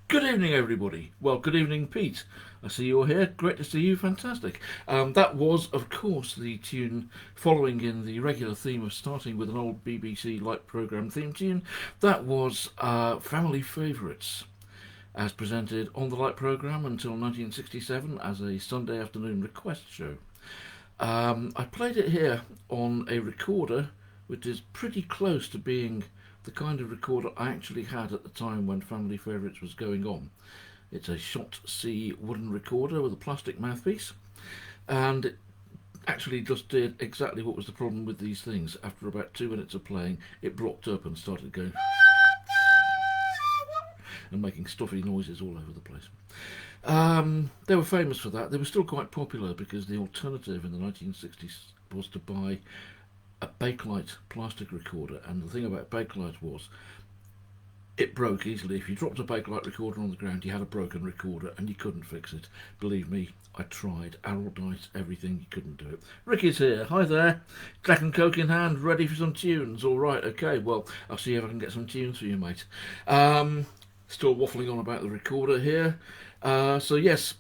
Good evening, everybody. Well, good evening, Pete. I see you're here. Great to see you. Fantastic. That was, of course, the tune following in the regular theme of starting with an old BBC Light programme theme tune. That was Family Favourites, as presented on the Light programme until 1967 as a Sunday afternoon request show. I played it here on a recorder which is pretty close to being the kind of recorder I actually had at the time when Family Favourites was going on. It's a Shot C wooden recorder with a plastic mouthpiece, and it actually just did exactly what was the problem with these things. After about 2 minutes of playing, it blocked up and started going and making stuffy noises all over the place. They were famous for that. They were still quite popular because the alternative in the 1960s was to buy a Bakelite plastic recorder, and the thing about Bakelite was it broke easily. If you dropped a Bakelite recorder on the ground, you had a broken recorder and you couldn't fix it. Believe me, I tried. Araldite, everything, you couldn't do it. Ricky's here. Hi there. Jack and Coke in hand, ready for some tunes. All right, okay, well, I'll see if I can get some tunes for you, mate. Still waffling on about the recorder here. So yes,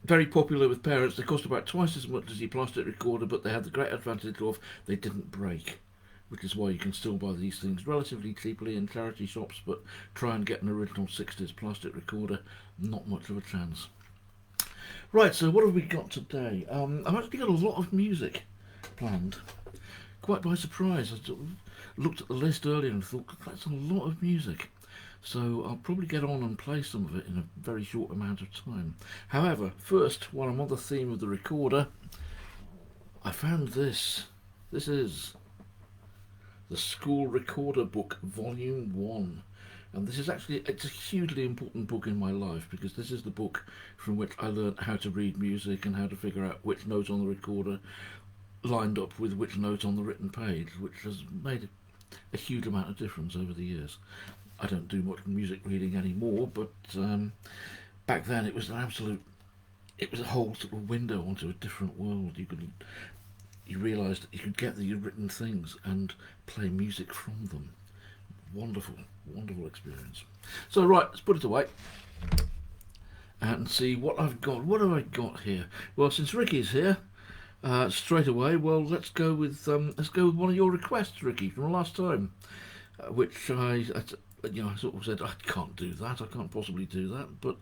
very popular with parents. They cost about twice as much as your plastic recorder, but they had the great advantage of they didn't break, which is why you can still buy these things relatively cheaply in charity shops, but try and get an original 60s plastic recorder, not much of a chance. Right, so what have we got today? I've actually got a lot of music planned, quite by surprise. I looked at the list earlier and thought, that's a lot of music. So I'll probably get on and play some of it in a very short amount of time. However, first, while I'm on the theme of the recorder, I found this. This is the School Recorder Book, Volume 1. And this is actually, it's a hugely important book in my life because this is the book from which I learned how to read music and how to figure out which note on the recorder lined up with which note on the written page, which has made a huge amount of difference over the years. I don't do much music reading anymore, but back then it was it was a whole sort of window onto a different world. You realised that you could get the written things and play music from them. Wonderful, wonderful experience. So right, let's put it away and see what I've got. What have I got here? Well, since Ricky's here, straight away, well, let's go with one of your requests, Ricky, from last time, which I sort of said, I can't do that, I can't possibly do that, but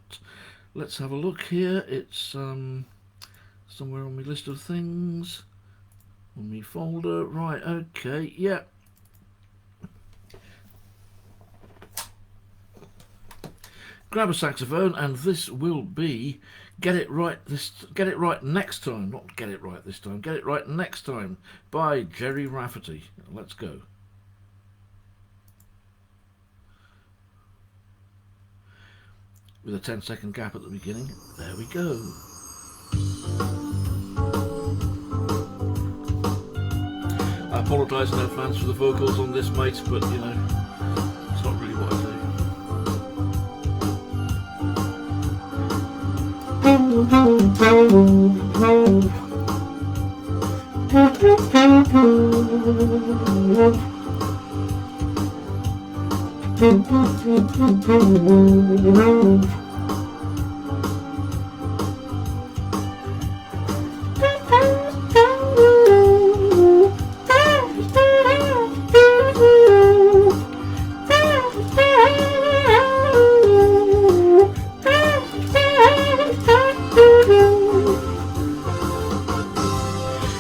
let's have a look here. It's somewhere on my list of things, on my folder. Right, okay, yeah. Grab a saxophone, and this will be Get It Right Next Time. Not Get It Right This Time, Get It Right Next Time by Jerry Rafferty. Let's go. With a 10-second gap at the beginning. There we go. I apologise in advance for the vocals on this, mate, but you know, it's not really what I do.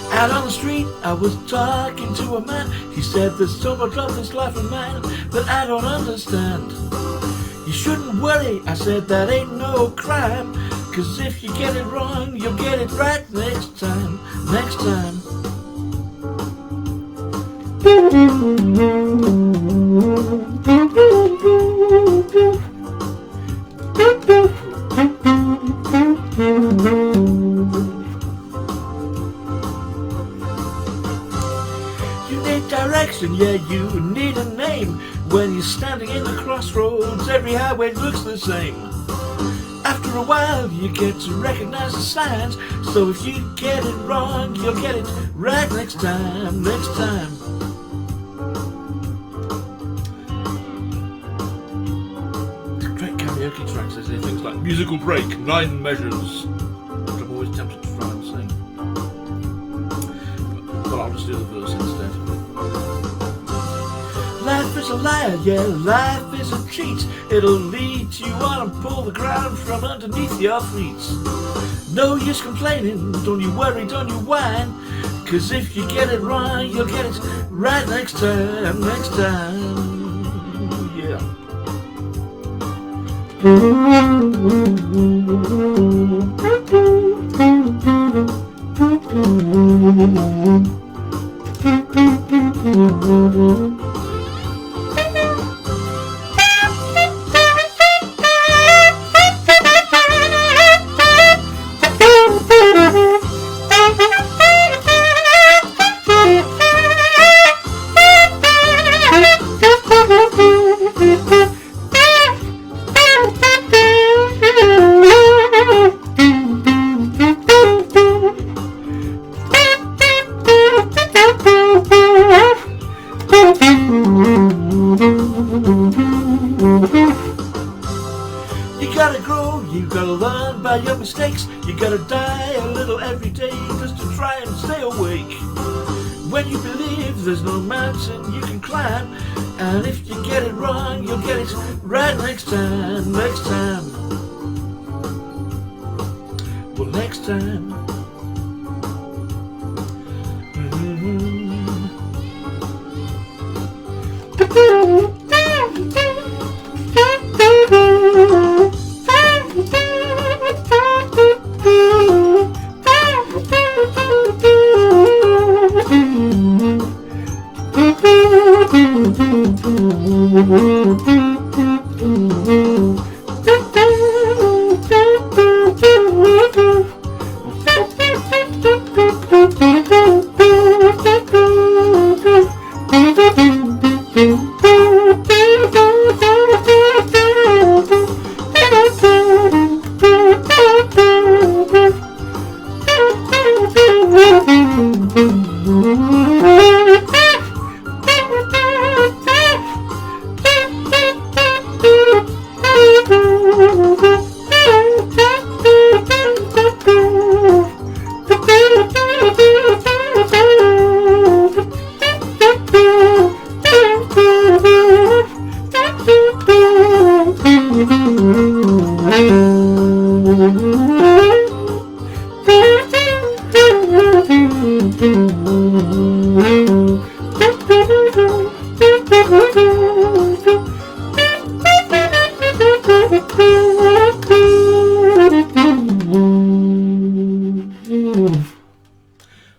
Out on the street, I was talking to a man. He said, there's so much of this life of mine that I don't understand. You shouldn't worry, I said, that ain't no crime. 'Cause if you get it wrong, you'll get it right next time. Next time. You need direction, yeah, you need a name. When you're standing in the crossroads, every highway looks the same. After a while, you get to recognize the signs. So if you get it wrong, you'll get it right next time. Next time. Great karaoke tracks, they say things like musical break, 9 measures, which I'm always tempted to try and sing. But I'll just do the verse instead. Life is a liar, yeah, life is a cheat. It'll lead you on and pull the ground from underneath your feet. No use complaining, don't you worry, don't you whine, 'cause if you get it right, you'll get it right next time, yeah. You gotta grow, you gotta learn by your mistakes. You gotta die a little every day just to try and stay awake. When you believe there's no mountain you can climb, and if you get it wrong, you'll get it right next time, Well, next time.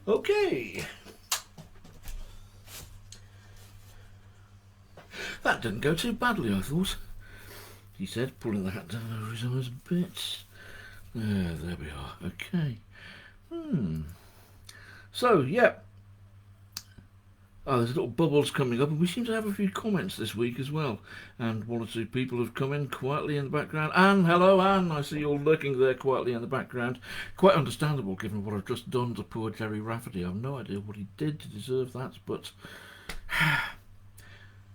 Okay. That didn't go too badly, I thought, he said, pulling the hat down over his eyes a bit. There we are. Okay. So, yeah. Oh, there's little bubbles coming up, and we seem to have a few comments this week as well. And one or two people have come in quietly in the background. Anne, hello, Anne. I see you all lurking there quietly in the background. Quite understandable, given what I've just done to poor Jerry Rafferty. I have no idea what he did to deserve that, but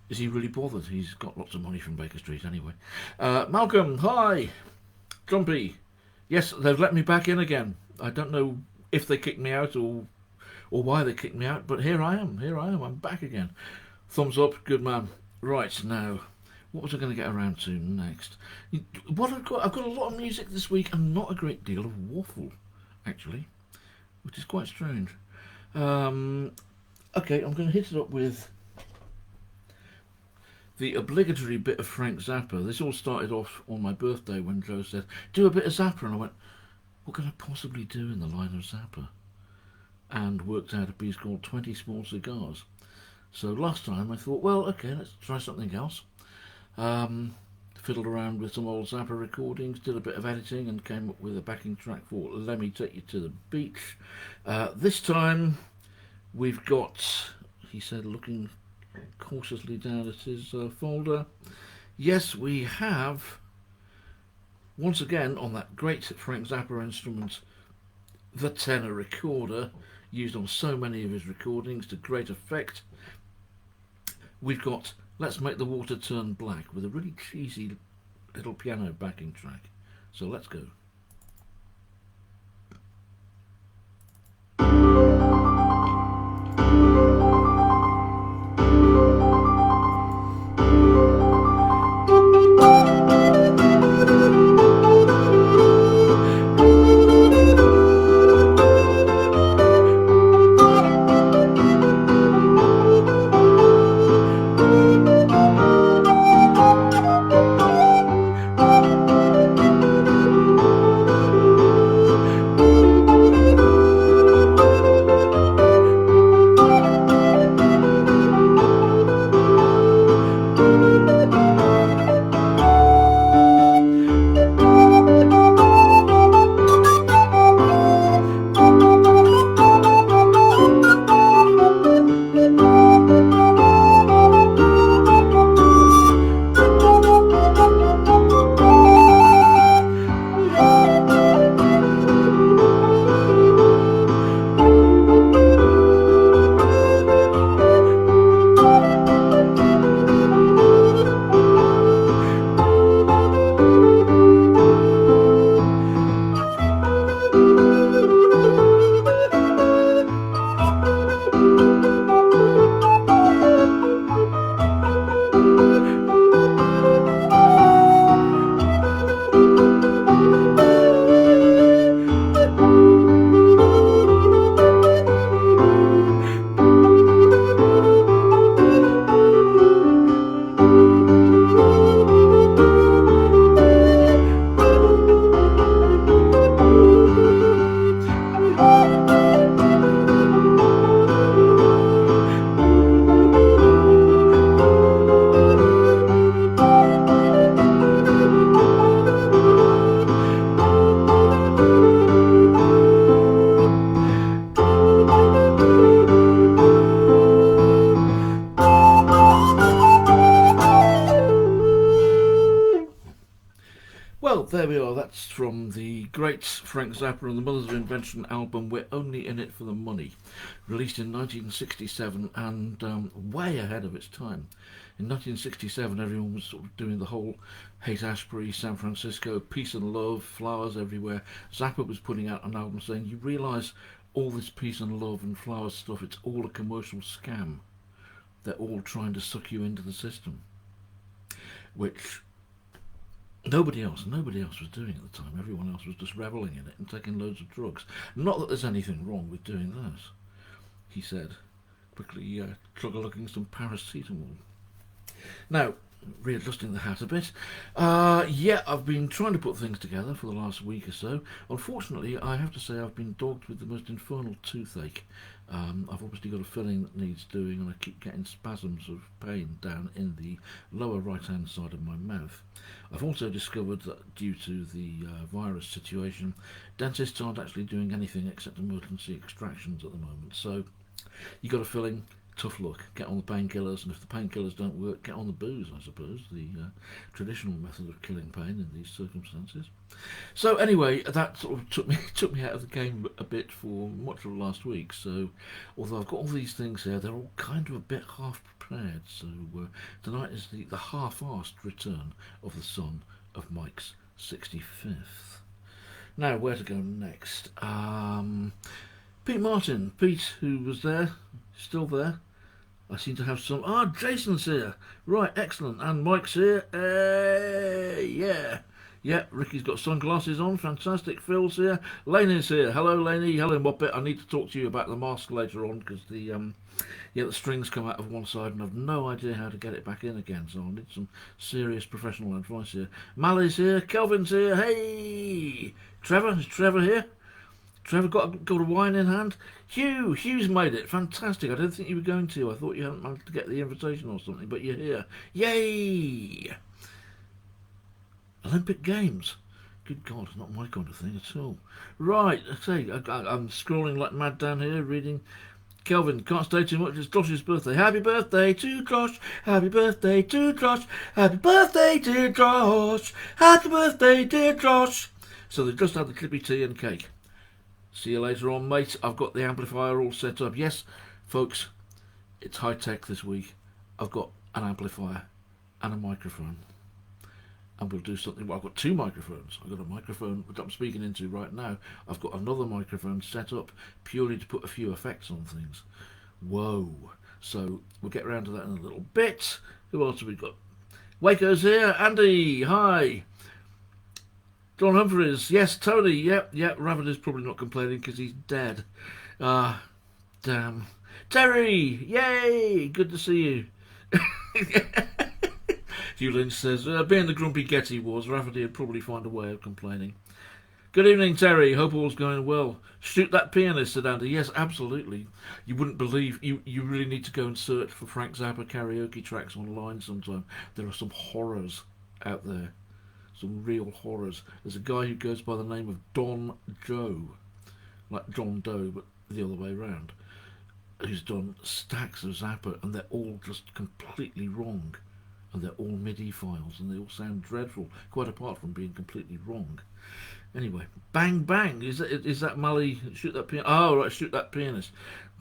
is he really bothered? He's got lots of money from Baker Street anyway. Malcolm, hi. Trumpy. Yes, they've let me back in again. I don't know if they kicked me out or why they kicked me out, but here I am, I'm back again. Thumbs up, good man. Right, now, what was I going to get around to next? What I've got a lot of music this week and not a great deal of waffle, actually, which is quite strange. Okay, I'm going to hit it up with the obligatory bit of Frank Zappa. This all started off on my birthday when Joe said, do a bit of Zappa, and I went, what can I possibly do in the line of Zappa? And worked out a piece called 20 Small Cigars. So last time I thought, well, okay, let's try something else. Fiddled around with some old Zappa recordings, did a bit of editing, and came up with a backing track for Let Me Take You to the Beach. This time we've got, he said, looking cautiously down at his folder. Yes, we have, once again, on that great Frank Zappa instrument, the tenor recorder, used on so many of his recordings to great effect. We've got Let's Make the Water Turn Black, with a really cheesy little piano backing track. So let's go. Well, there we are. That's from the great Frank Zappa and the Mothers of Invention album We're Only In It For The Money, released in 1967 and way ahead of its time. In 1967 everyone was sort of doing the whole Haight-Ashbury, San Francisco, peace and love, flowers everywhere. Zappa was putting out an album saying, you realise all this peace and love and flowers stuff, it's all a commercial scam. They're all trying to suck you into the system. Which nobody else was doing at the time. Everyone else was just revelling in it and taking loads of drugs. Not that there's anything wrong with doing that, he said, quickly chug-a-lugging some paracetamol. Now, readjusting the hat a bit. I've been trying to put things together for the last week or so. Unfortunately, I have to say I've been dogged with the most infernal toothache. I've obviously got a filling that needs doing, and I keep getting spasms of pain down in the lower right-hand side of my mouth. I've also discovered that due to the virus situation, dentists aren't actually doing anything except emergency extractions at the moment. So, you got a filling, tough luck. Get on the painkillers, and if the painkillers don't work, get on the booze, I suppose, the traditional method of killing pain in these circumstances. So anyway, that sort of took me out of the game a bit for much of last week. So although I've got all these things here, they're all kind of a bit half prepared. So tonight is the half-arsed return of the son of Mike's 65th. Now, where to go next? Pete Martin. Pete, who was there, still there. I seem to have some... Jason's here. Right, excellent. And Mike's here. Yeah, Ricky's got sunglasses on. Fantastic. Phil's here. Laney's here. Hello, Laney. Hello, Muppet. I need to talk to you about the mask later on because the strings come out of one side and I've no idea how to get it back in again. So I'll need some serious professional advice here. Mally's here. Kelvin's here. Hey! Trevor. Is Trevor here? Trevor got a wine in hand. Hugh's made it. Fantastic. I didn't think you were going to. I thought you hadn't managed to get the invitation or something, but you're here. Yay! Olympic Games. Good God, not my kind of thing at all. Right, I'm scrolling like mad down here, reading. Kelvin, can't stay too much. It's Josh's birthday. Happy birthday to Josh. Happy birthday to Josh. Happy birthday, dear Josh. Happy birthday, dear Josh. So they've just had the Clippy tea and cake. See you later on, mate. I've got the amplifier all set up. Yes, folks, it's high tech this week. I've got an amplifier and a microphone. and we'll do something. Well, I've got two microphones. I've got a microphone that I'm speaking into right now. I've got another microphone set up purely to put a few effects on things. Whoa. So we'll get around to that in a little bit. Who else have we got? Waco's here. Andy, hi. John Humphreys, yes. Tony, yep. Ravager's probably not complaining because he's dead. Ah, damn. Terry, yay, good to see you. Hugh Lynch says, being the grumpy get he was, Rafferty would probably find a way of complaining. Good evening, Terry. Hope all's going well. Shoot that pianist, said Andy. Yes, absolutely. You wouldn't believe. You really need to go and search for Frank Zappa karaoke tracks online sometime. There are some horrors out there. Some real horrors. There's a guy who goes by the name of Don Joe. Like John Doe, but the other way around. Who's done stacks of Zappa, and they're all just completely wrong. And they're all MIDI files, and they all sound dreadful, quite apart from being completely wrong. Anyway, Bang Bang, is that Mally? Shoot that pianist. Oh, right, Shoot that pianist.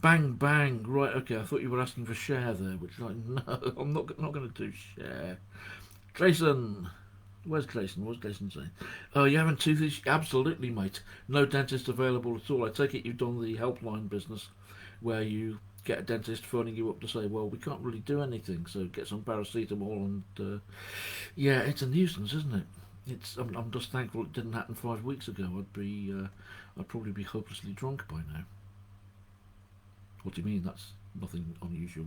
Bang Bang, right, okay, I thought you were asking for Cher there, which, like, no, I'm not going to do Cher. Jason, where's Jason? What's Jason saying? Oh, you having tooth issues? Absolutely, mate. No dentist available at all. I take it you've done the helpline business, where you get a dentist phoning you up to say, well, we can't really do anything, so get some paracetamol, and yeah, it's a nuisance, isn't it? I'm just thankful it didn't happen 5 weeks ago. I'd probably be hopelessly drunk by now. What do you mean? That's nothing unusual.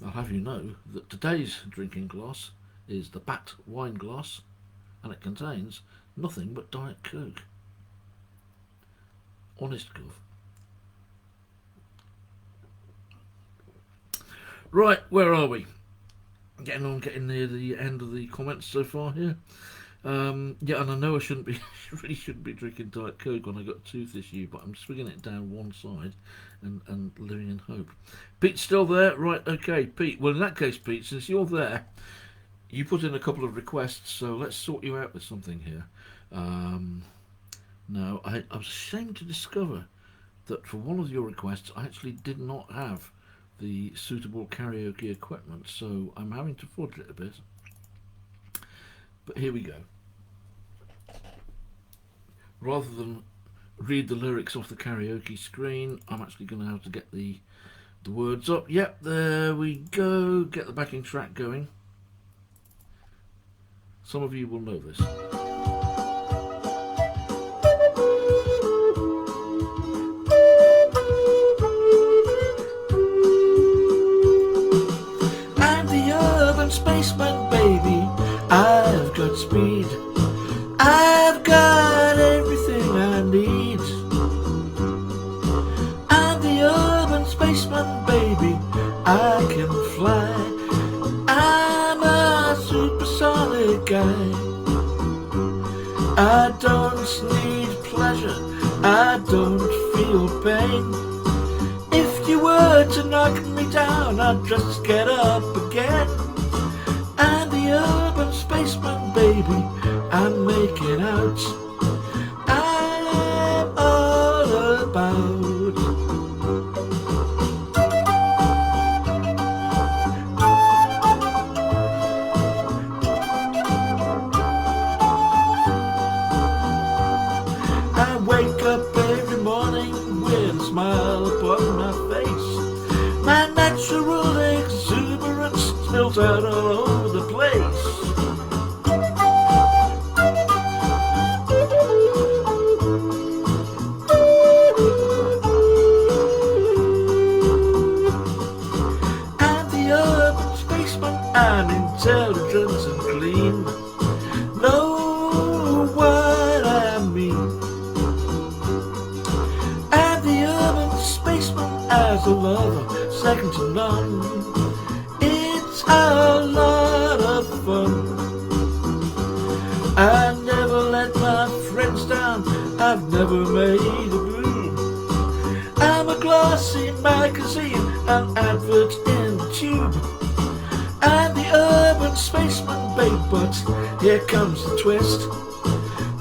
I'll have you know that today's drinking glass is the Bat wine glass, and it contains nothing but Diet Coke. Honest Gov. Right, where are we? Getting near the end of the comments so far here. Yeah, and I know I really shouldn't be drinking Diet Coke when I got a tooth issue, but I'm swinging it down one side and living in hope. Pete's still there? Right, okay, Pete. Well, in that case, Pete, since you're there, you put in a couple of requests, so let's sort you out with something here. Now, I was ashamed to discover that for one of your requests, I actually did not have the suitable karaoke equipment, so I'm having to fudge it a bit. But here we go. Rather than read the lyrics off the karaoke screen, I'm actually going to have to get the words up. Yep, there we go. Get the backing track going. Some of you will know this. Spaceman baby, I've got speed, I've got everything I need. I'm the urban spaceman baby, I can fly, I'm a supersonic guy. I don't need pleasure, I don't feel pain. If you were to knock me down, I'd just get up again. I'm the urban spaceman, baby, I'm making out. I'm all about. I wake up every morning with a smile upon my face. My natural exuberance spills out all over the place. I'm the urban spaceman, I'm intelligent and clean. Know what I mean. I'm the urban spaceman as a lover, second to none. It's a lot of fun. I never let my friends down, I've never made a boom. I'm a glossy magazine, an advert in the tube. I'm the urban spaceman, babe, but here comes the twist.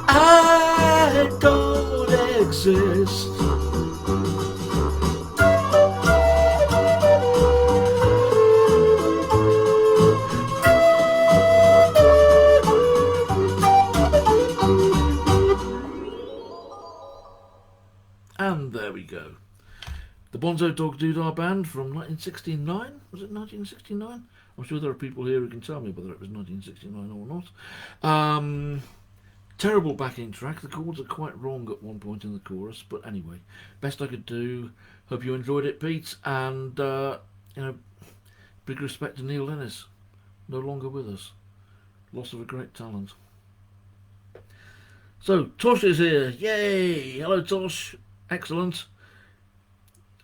I don't exist. There we go. The Bonzo Dog Doodah Band from 1969. Was it 1969? I'm sure there are people here who can tell me whether it was 1969 or not. Terrible backing track. The chords are quite wrong at one point in the chorus, but anyway, best I could do. Hope you enjoyed it, Pete, and big respect to Neil Innes, no longer with us. Loss of a great talent. So Tosh is here. Yay! Hello, Tosh. Excellent.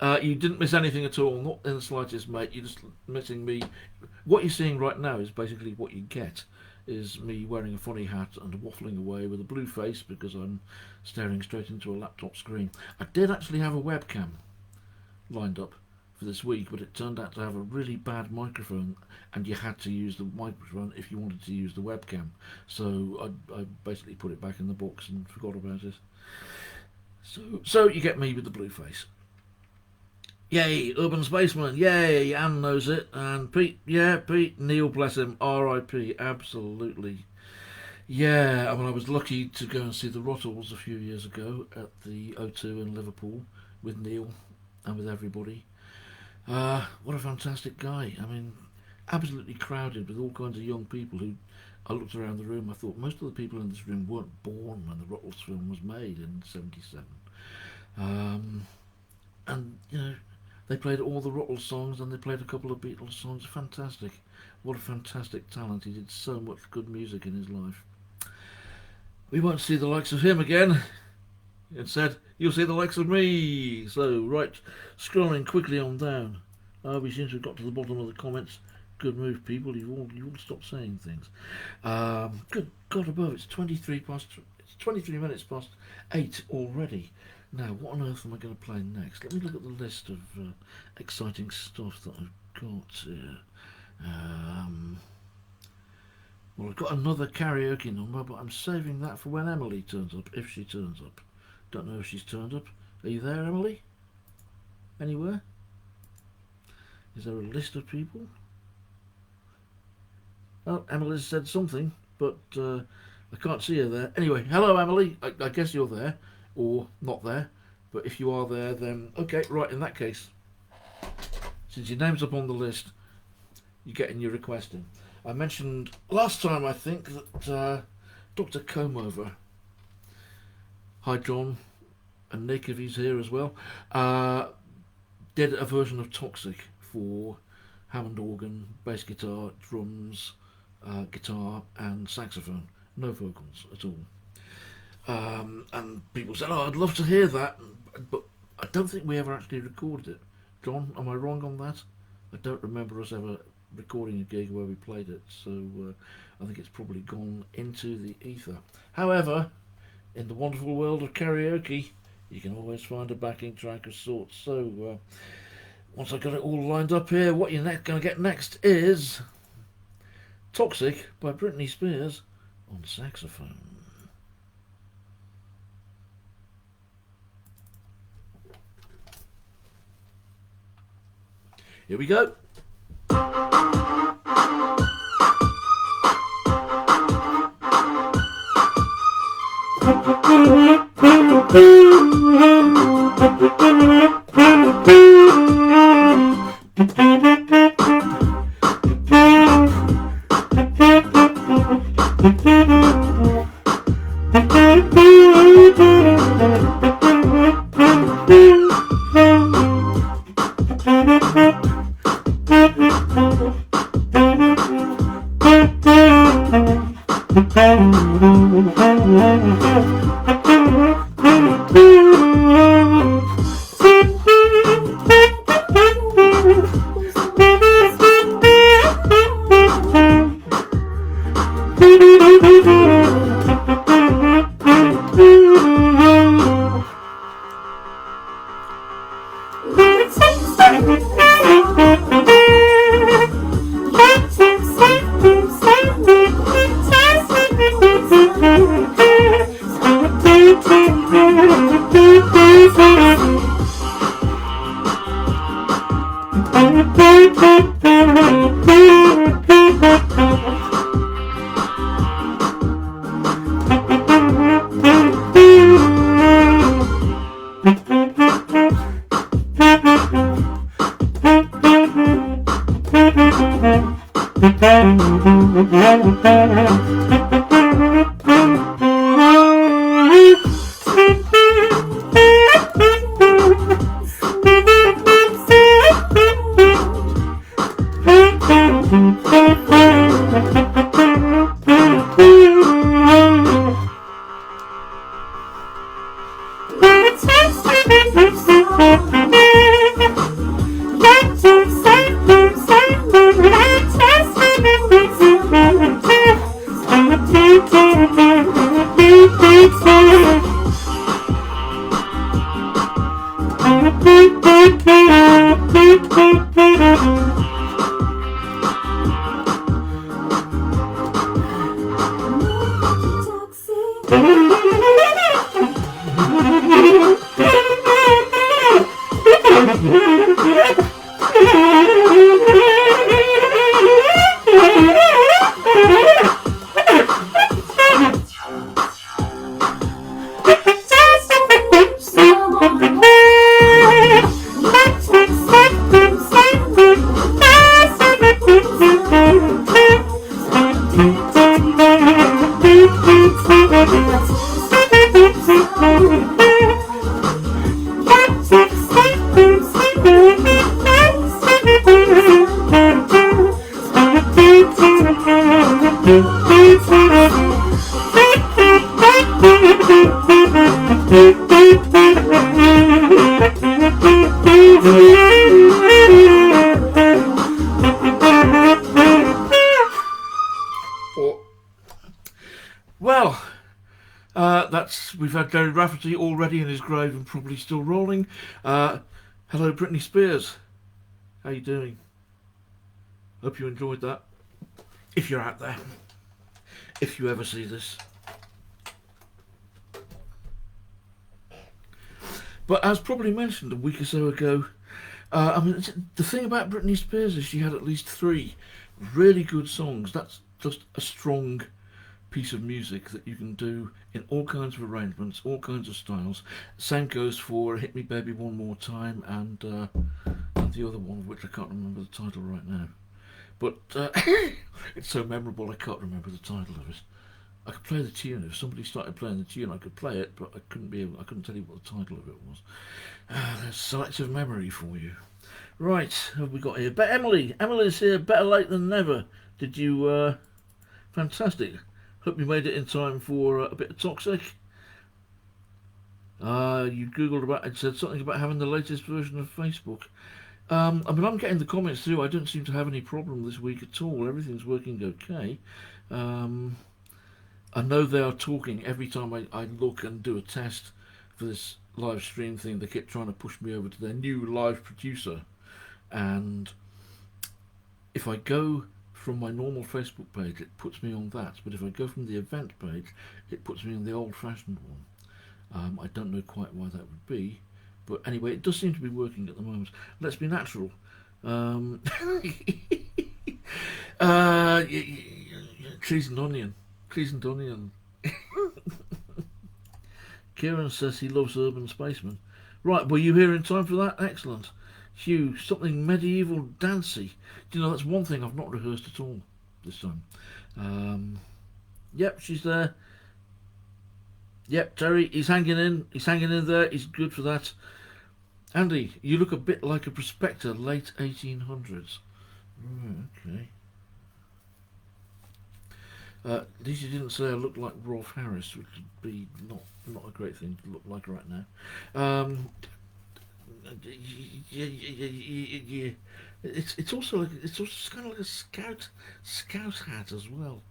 You didn't miss anything at all, not in the slightest, mate. You're just missing me. What you're seeing right now is basically what you get, is me wearing a funny hat and waffling away with a blue face because I'm staring straight into a laptop screen. I did actually have a webcam lined up for this week, but it turned out to have a really bad microphone, and you had to use the microphone if you wanted to use the webcam. So I basically put it back in the box and forgot about it. So you get me with the blue face. Yay, Urban Spaceman, yay, Anne knows it, and Pete, yeah, Pete, Neil, bless him, R.I.P., absolutely. Yeah, I mean, I was lucky to go and see the Rottles a few years ago at the O2 in Liverpool with Neil and with everybody. What a fantastic guy. I mean, absolutely crowded with all kinds of young people who, I looked around the room, I thought most of the people in this room weren't born when the Rottles film was made in 1977. And, you know, they played all the Rottles songs and they played a couple of Beatles songs. Fantastic. What a fantastic talent. He did so much good music in his life. We won't see the likes of him again. Instead, you'll see the likes of me. So, right, scrolling quickly on down. We seem to have got to the bottom of the comments. Good move, people. You've all stopped saying things. Good God above, it's 23 minutes past 8 already. Now, what on earth am I going to play next? Let me look at the list of exciting stuff that I've got here. Well, I've got another karaoke number, but I'm saving that for when Emily turns up, if she turns up. Don't know if she's turned up. Are you there, Emily? Anywhere? Is there a list of people? Oh, Emily's said something, but I can't see her there. Anyway, hello, Emily. I guess you're there. Or not there, but if you are there, then okay, right, in that case, since your name's up on the list, you're getting your request in. I mentioned last time, I think, that Dr. Comeover, hi John, and Nick if he's here as well, did a version of Toxic for Hammond organ, bass guitar, drums, guitar and saxophone, no vocals at all. And people said, oh, I'd love to hear that, but I don't think we ever actually recorded it. John, am I wrong on that? I don't remember us ever recording a gig where we played it, so I think it's probably gone into the ether. However, in the wonderful world of karaoke, you can always find a backing track of sorts. So once I've got it all lined up here, what you're going to get next is Toxic by Britney Spears on saxophone. Here we go. Well, we've had Gary Rafferty already in his grave and probably still rolling. Hello, Britney Spears. How you doing? Hope you enjoyed that. If you're out there, if you ever see this. But as probably mentioned a week or so ago, I mean, the thing about Britney Spears is she had at least 3 really good songs. That's just a strong piece of music that you can do in all kinds of arrangements, all kinds of styles. Same goes for Hit Me Baby One More Time and the other one, which I can't remember the title right now. But it's so memorable I can't remember the title of it. I could play the tune. If somebody started playing the tune, I could play it, but I couldn't tell you what the title of it was. There's selective memory for you. Right, who have we got here? But Emily's here. Better late than never. Did you? Fantastic. Hope you made it in time for a bit of Toxic. You googled about it, said something about having the latest version of Facebook. I mean, I'm getting the comments through. I don't seem to have any problem this week at all. Everything's working okay. I know they are talking every time I look and do a test for this live stream thing. They keep trying to push me over to their new live producer, and if I go from my normal Facebook page, it puts me on that, but if I go from the event page, it puts me on the old-fashioned one. I don't know quite why that would be, but anyway, it does seem to be working at the moment. Let's be natural. Cheese and onion. Kieran says he loves Urban Spaceman. Right, were you here in time for that? Excellent. Hugh, something medieval dancey. Do you know, that's one thing I've not rehearsed at all this time. Yep, she's there. Yep, Terry, he's hanging in there, he's good for that. Andy, you look a bit like a prospector, late 1800s. Okay. At least you didn't say I looked like Rolf Harris, which would be not a great thing to look like right now. Yeah. It's also kind of like a scout hat as well.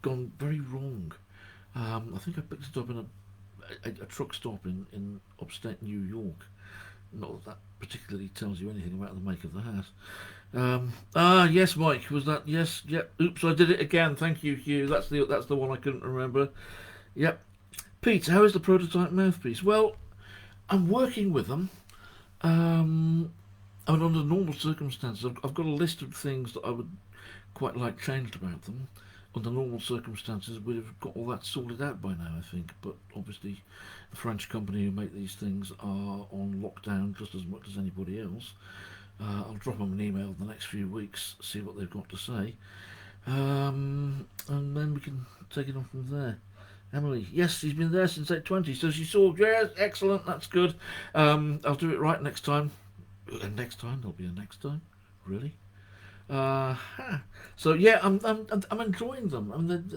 Gone very wrong. I think I picked it up in a truck stop in upstate New York. Not that particularly tells you anything about the make of the hat. Yes, Mike, was that? Yes, yep. Oops, I did it again. Thank you, Hugh. That's the one I couldn't remember. Yep. Pete, how is the prototype mouthpiece? Well, I'm working with them. I mean, under normal circumstances, I've got a list of things that I would quite like changed about them. Under normal circumstances, we'd have got all that sorted out by now, I think. But obviously, the French company who make these things are on lockdown just as much as anybody else. I'll drop them an email in the next few weeks, see what they've got to say. And then we can take it on from there. Emily, yes, he's been there since 8:20, so she saw, yes, excellent, that's good. I'll do it right next time. And next time, there'll be a next time? Really? So yeah, I'm enjoying them. I mean,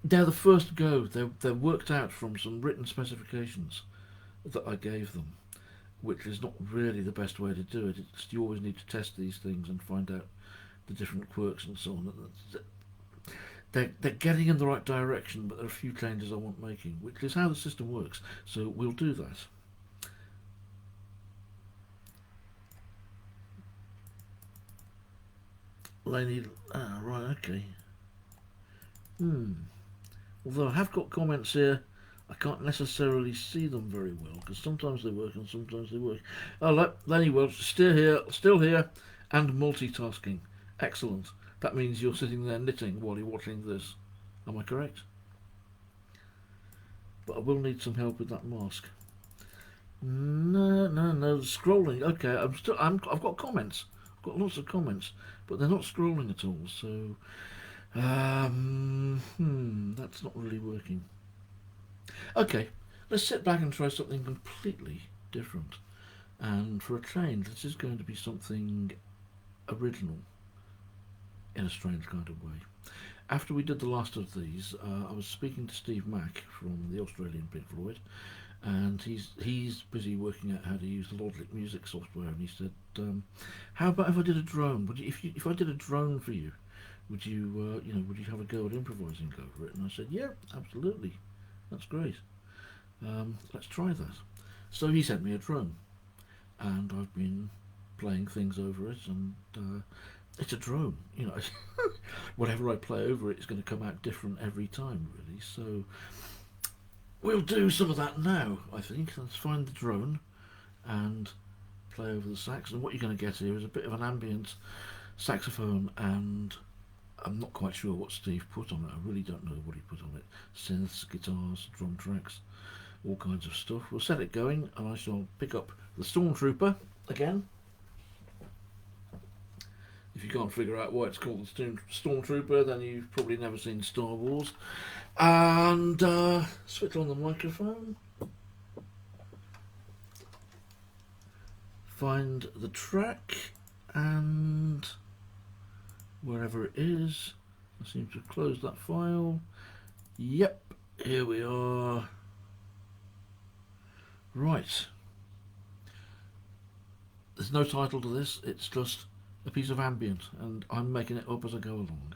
they're the first go. They're worked out from some written specifications that I gave them, which is not really the best way to do it. It's, you always need to test these things and find out the different quirks and so on. They're getting in the right direction, but there are a few changes I want making, which is how the system works. So we'll do that. Laney, right, okay. Although I have got comments here, I can't necessarily see them very well, because sometimes they work and sometimes they work. Oh, Lenny Welch, still here, and multitasking. Excellent. That means you're sitting there knitting while you're watching this. Am I correct? But I will need some help with that mask. No, scrolling. Okay, I've got comments. I've got lots of comments, but they're not scrolling at all. So That's not really working. Okay, let's sit back and try something completely different. And for a change, this is going to be something original in a strange kind of way. After we did the last of these, I was speaking to Steve Mack from the Australian Pink Floyd, and he's busy working out how to use the Logic music software. And he said, "How about if I did a drone? If I did a drone for you, would you would you have a go at improvising over it?" And I said, "Yeah, absolutely, that's great. Let's try that." So he sent me a drone, and I've been playing things over it, and it's a drone, whatever I play over it is going to come out different every time, really. So we'll do some of that now, I think. Let's find the drone and play over the sax, and what you're going to get here is a bit of an ambient saxophone, and I'm not quite sure what Steve put on it. I really don't know what he put on it. Synths, guitars, drum tracks, all kinds of stuff. We'll set it going, and I shall pick up the Stormtrooper again. If you can't figure out why it's called the Stormtrooper, then you've probably never seen Star Wars. And switch on the microphone. Find the track, and wherever it is, I seem to have closed that file. Yep, here we are. Right. There's no title to this, it's just a piece of ambient, and I'm making it up as I go along.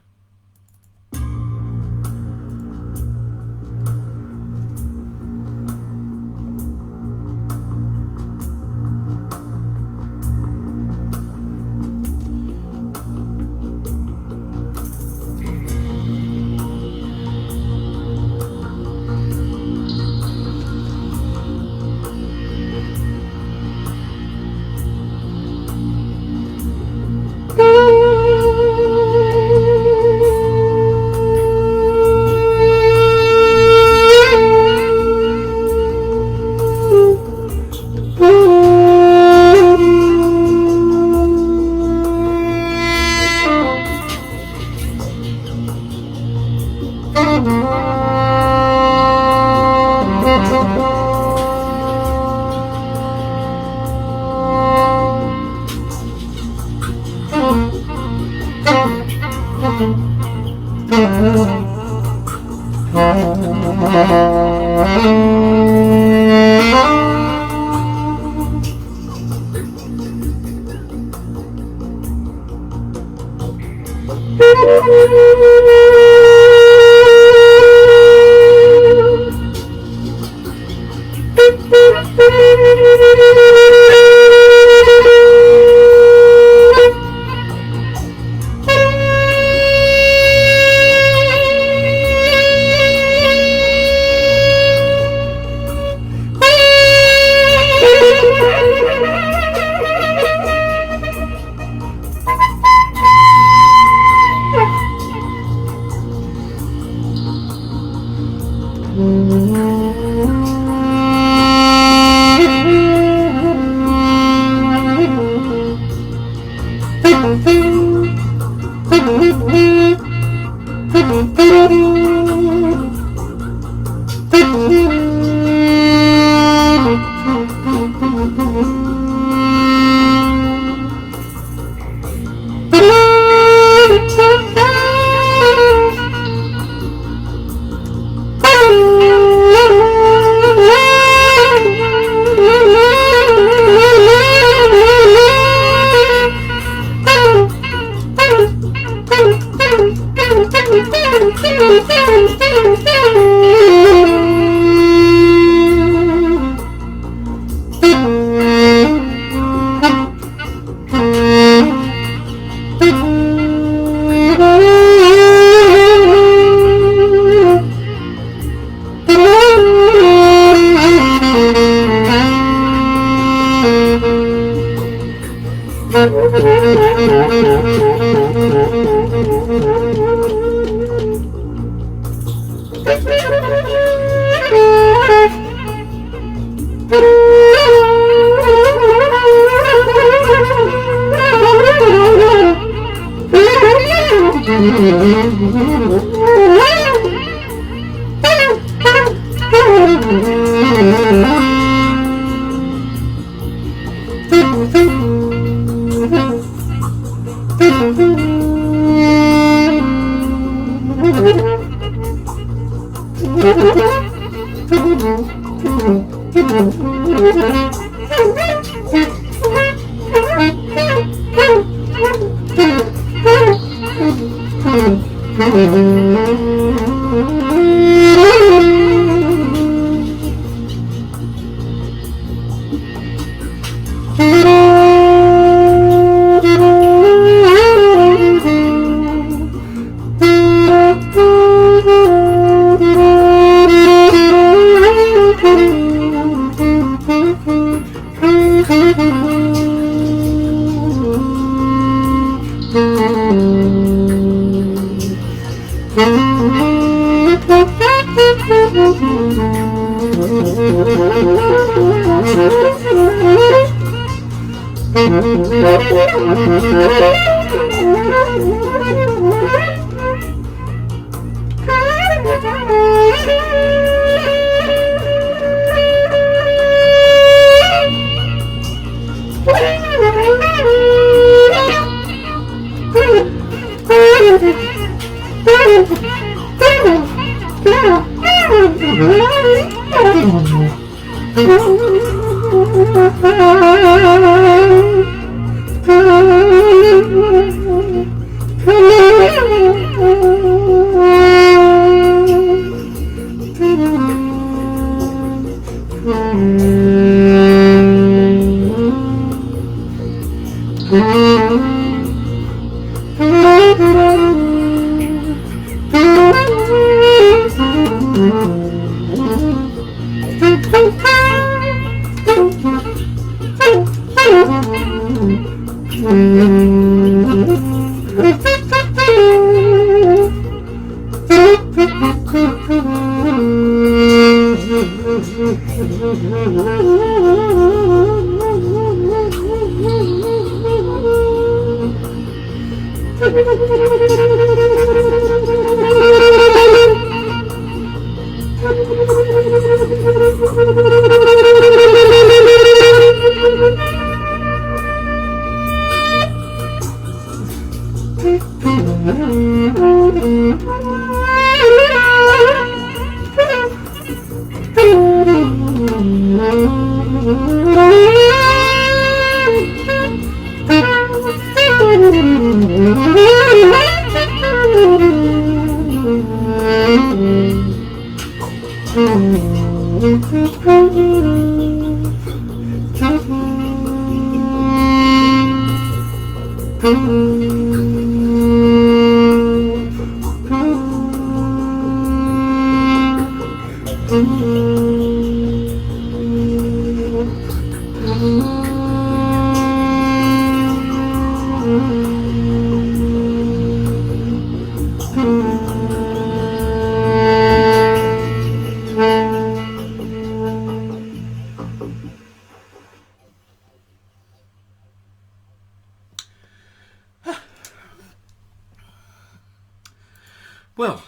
Well,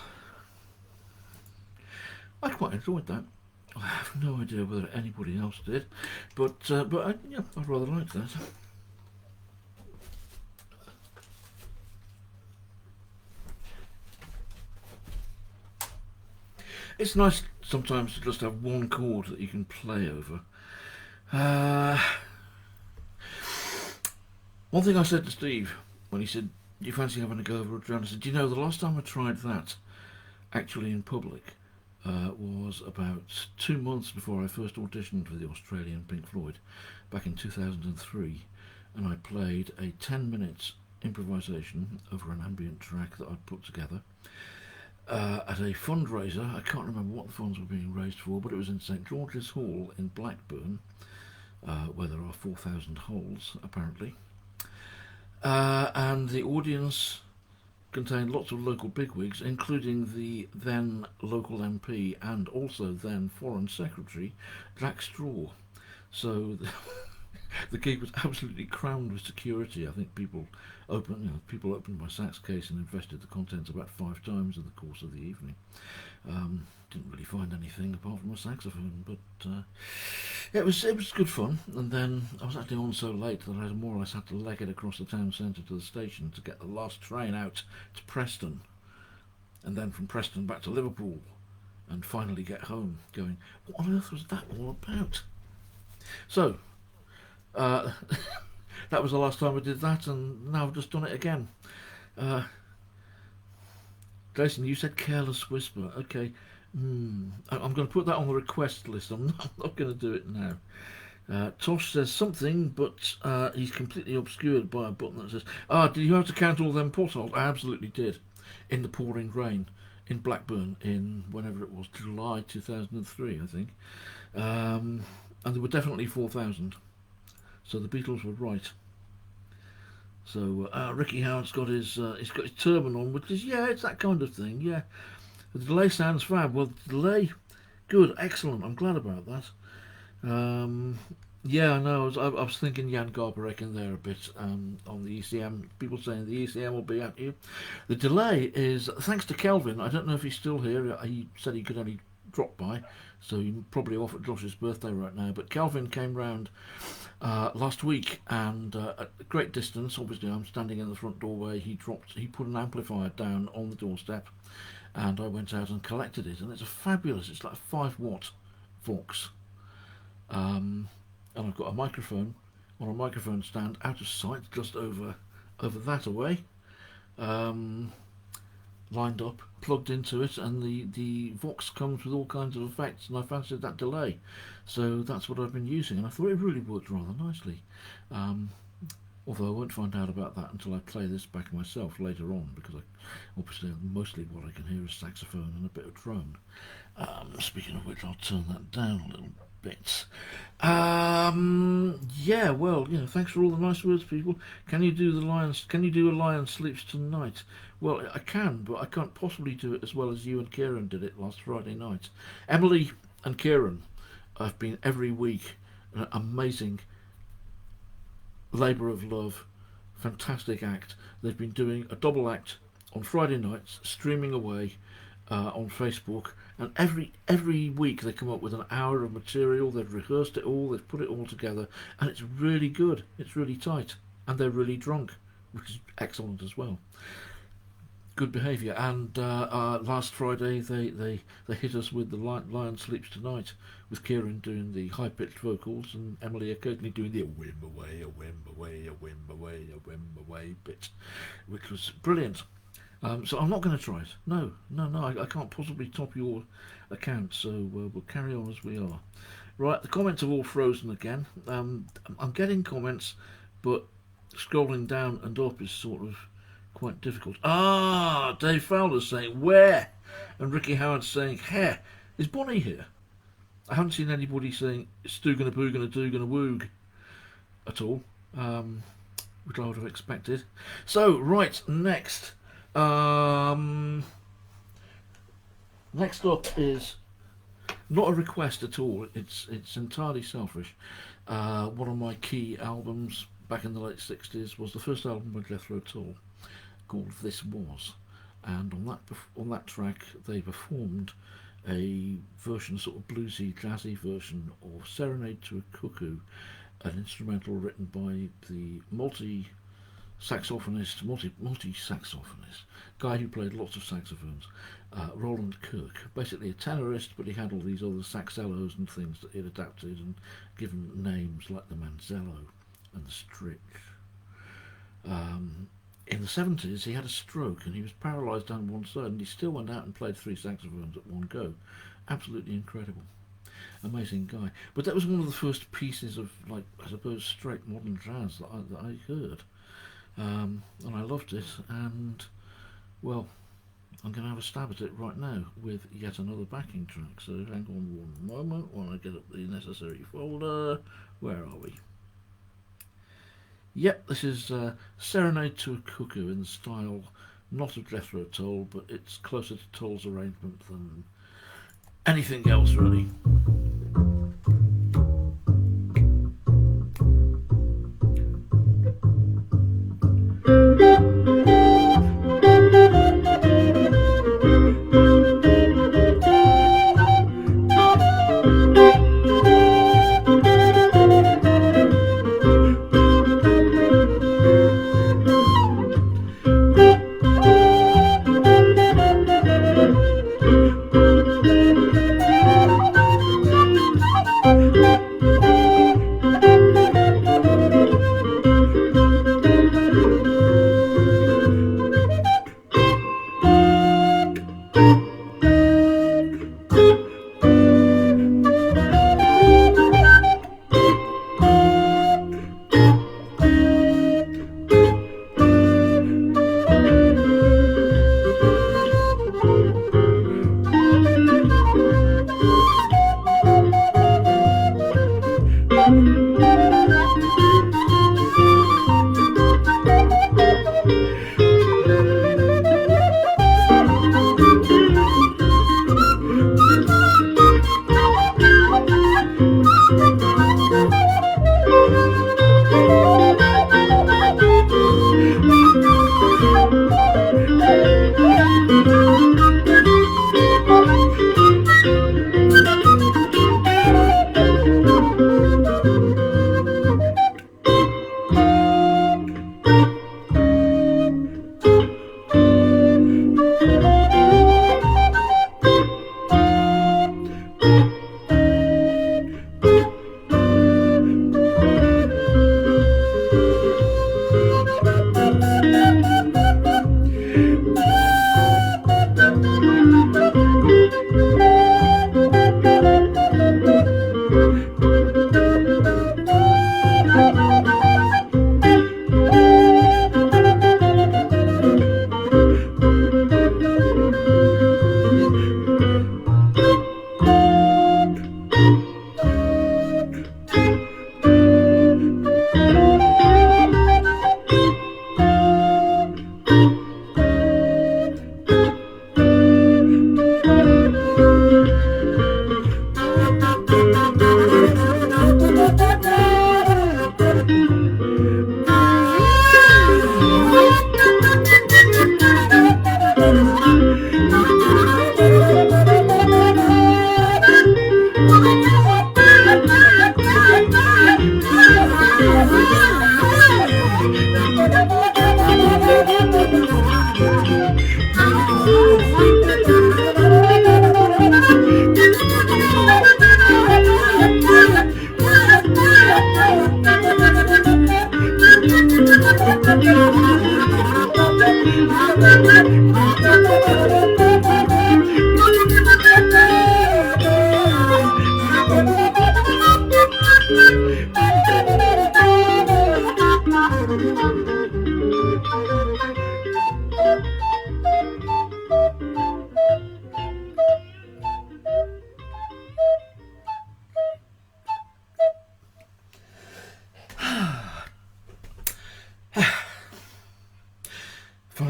I quite enjoyed that. I have no idea whether anybody else did, but yeah, I rather liked that. It's nice sometimes to just have one chord that you can play over. One thing I said to Steve when he said, "Do you fancy having a go over a drone?" I said, "Do you know, the last time I tried that, actually in public, was about 2 months before I first auditioned for the Australian Pink Floyd, back in 2003, and I played a 10-minute improvisation over an ambient track that I'd put together at a fundraiser. I can't remember what the funds were being raised for, but it was in St George's Hall in Blackburn, where there are 4,000 holes apparently, and the audience contained lots of local bigwigs, including the then local MP and also then Foreign Secretary Jack Straw. So The gig was absolutely crammed with security. I think people opened my sax case and invested the contents about 5 times in the course of the evening. Didn't really find anything apart from a saxophone, but it was good fun. And then I was actually on so late that I more or less had to leg it across the town centre to the station to get the last train out to Preston, and then from Preston back to Liverpool, and finally get home going, what on earth was that all about? So that was the last time I did that, and now I've just done it again. Jason, you said Careless Whisper. Okay. I'm going to put that on the request list. I'm not going to do it now. Tosh says something, but he's completely obscured by a button that says, did you have to count all them potholes? I absolutely did. In the pouring rain in Blackburn in whenever it was, July 2003, I think. And there were definitely 4,000. So the Beatles were right. So Ricky Howard's got his turban on, which is, it's that kind of thing, yeah. The delay sounds fab. Well, the delay, good, excellent. I'm glad about that. Yeah, I know. I was thinking Jan Garbarek in there a bit on the ECM. People saying the ECM will be at you. The delay is thanks to Kelvin. I don't know if he's still here. He said he could only drop by, so he's probably off at Josh's birthday right now. But Kelvin came round last week, and at a great distance. Obviously, I'm standing in the front doorway. He put an amplifier down on the doorstep, and I went out and collected it, and it's it's like a 5-watt Vox, and I've got a microphone on a microphone stand out of sight, just over that away, lined up, plugged into it, and the Vox comes with all kinds of effects, and I fancied that delay, so that's what I've been using, and I thought it really worked rather nicely. Although I won't find out about that until I play this back myself later on, because obviously mostly what I can hear is saxophone and a bit of drone. Speaking of which, I'll turn that down a little bit. Yeah, well, thanks for all the nice words, people. Can you do a Lion Sleeps Tonight? Well, I can, but I can't possibly do it as well as you and Kieran did it last Friday night. Emily and Kieran have been every week an amazing labour of love, fantastic act. They've been doing a double act on Friday nights, streaming away on Facebook, and every week they come up with an hour of material. They've rehearsed it all, they've put it all together, and it's really good. It's really tight, and they're really drunk, which is excellent as well. Good behaviour. And last Friday they hit us with the Lion Sleeps Tonight, with Kieran doing the high pitched vocals and Emily occasionally doing the a whim away, a whim away, a whim away, a whim away bit, which was brilliant. So I'm not going to try it. No, I can't possibly top your account, so we'll carry on as we are. Right, the comments have all frozen again. I'm getting comments, but scrolling down and up is sort of quite difficult. Dave Fowler's saying where, and Ricky Howard's saying here. Is Bonnie here? I haven't seen anybody saying Stu gonna boo gonna do gonna woog at all, which I would have expected. So right, next up is not a request at all. It's entirely selfish. One of my key albums back in the late 60s was the first album by Jethro Tull, called This Was, and on that track they performed a version, sort of bluesy, jazzy version of Serenade to a Cuckoo, an instrumental written by the multi-saxophonist, guy who played lots of saxophones, Roland Kirk. Basically a tenorist, but he had all these other saxellos and things that he'd adapted and given names like the Manzello and the Stritch. In the 70s he had a stroke and he was paralysed down one side, and he still went out and played 3 saxophones at one go. Absolutely incredible. Amazing guy. But that was one of the first pieces of, like, I suppose, straight modern jazz that I heard. And I loved it, and, well, I'm going to have a stab at it right now with yet another backing track. So hang on one moment while I get up the necessary folder. Where are we? Yep, this is Serenade to a Cuckoo in the style not of Jethro Tull, but it's closer to Tull's arrangement than anything else, really.